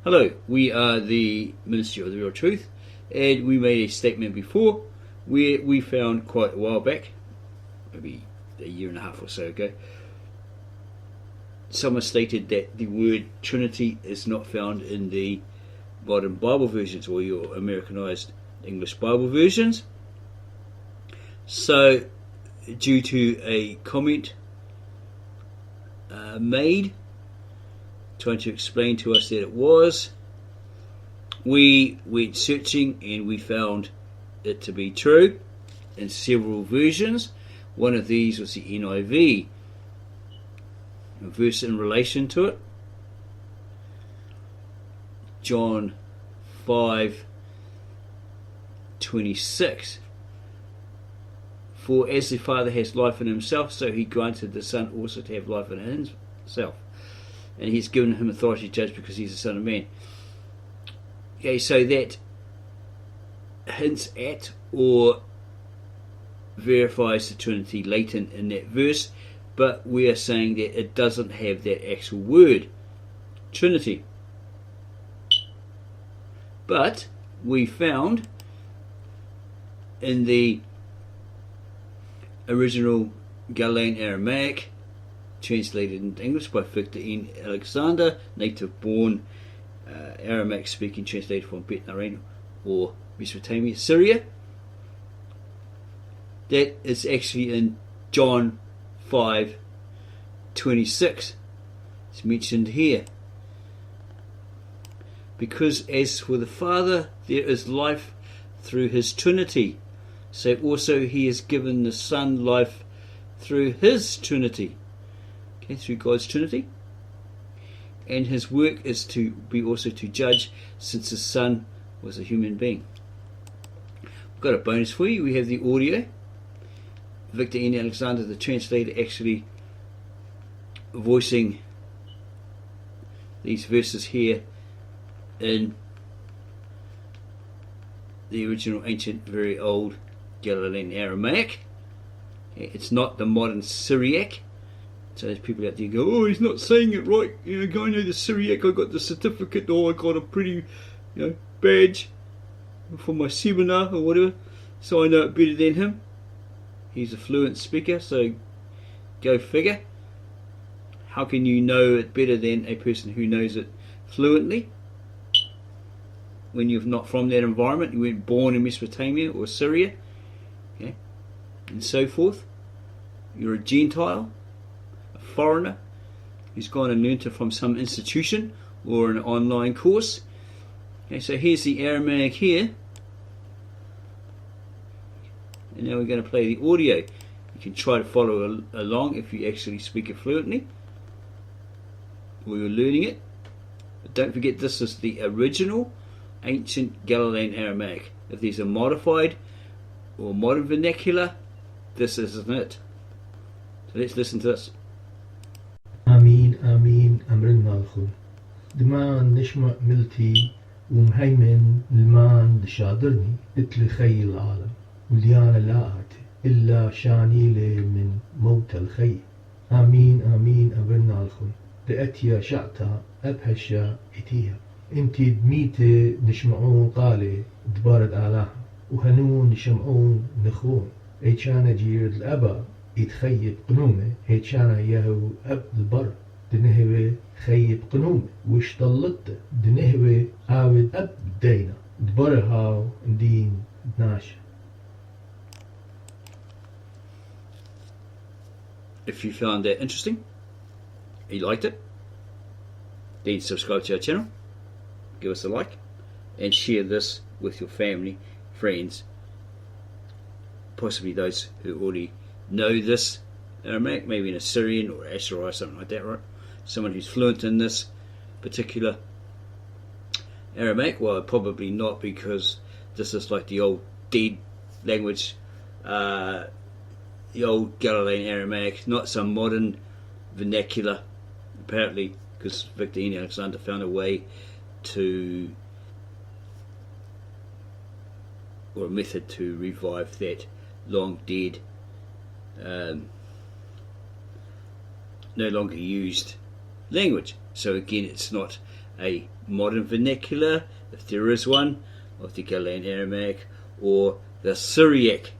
Hello, we are the Ministry of the Real Truth, and we made a statement before where we found quite a while back, maybe a year and a half or so ago, someone stated that the word Trinity is not found in the modern Bible versions or your Americanized English Bible versions. So, due to a comment made trying to explain to us that it was, we went searching and we found it to be true in several versions. One of these was the NIV, a verse in relation to it, John 5:26. For as the Father has life in himself, so he granted the Son also to have life in himself. And he's given him authority to judge because he's the Son of Man. Okay, so that hints at or verifies the Trinity latent in that verse, but we are saying that it doesn't have that actual word, Trinity. But we found in the original Galilean Aramaic, translated into English by Victor N. Alexander, native-born Aramaic-speaking, translated from Bethnarine or Mesopotamia, Syria. That is actually in John 5:26. It's mentioned here. Because as for the Father, there is life through his Trinity, so also he has given the Son life through his Trinity. Okay, through God's Trinity. And his work is to be also to judge, since the Son was a human being. We've got a bonus for you. We have the audio. Victor N. Alexander, the translator, actually voicing these verses here in the original ancient, very old Galilean Aramaic. It's not the modern Syriac. So there's people out there go, oh, he's not saying it right. You know, I know the Syriac, I got the certificate, or I got a pretty, badge for my seminar or whatever, so I know it better than him. He's a fluent speaker, so go figure. How can you know it better than a person who knows it fluently when you're not from that environment? You weren't born in Mesopotamia or Syria, okay, and so forth. You're a Gentile, foreigner who's gone and learnt it from some institution or an online course. Okay, so here's the Aramaic here, and now we're going to play the audio. You can try to follow along if you actually speak it fluently or you're learning it, but don't forget this is the original ancient Galilean Aramaic. If there's a modified or modern vernacular, this isn't it. So let's listen to this. آمين آمين أمرنا الخل دمان نشمع ملتي ومهيمن المان دشادرني اتلي خي العالم وليانا لا أعتي إلا شاني لي من موت الخي آمين آمين أمرنا الخل لأتيا شعتا أبهشا إتيها انتي دميتي نشمعون قالي دبارد آلاها وهنون نشمعون نخون ايشانا جير الأبا يتخيب قنومه هيتشانا يهو أب البر دنهوي خيب قنومه وش طلت دنهوي عاود أب دينا دبرهاو دين ناشا. If you found that interesting, you liked it, then subscribe to our channel, give us a like, and share this with your family, friends, possibly those who already know this Aramaic, maybe an Assyrian or Assyrian or something like that, right? Someone who's fluent in this particular Aramaic. Well, probably not, because this is like the old dead language, the old Galilean Aramaic, not some modern vernacular, apparently, because Victor N. Alexander found a way to, or a method to revive that long dead, no longer used language. So again, it's not a modern vernacular, if there is one, of the Galilean Aramaic, or the Syriac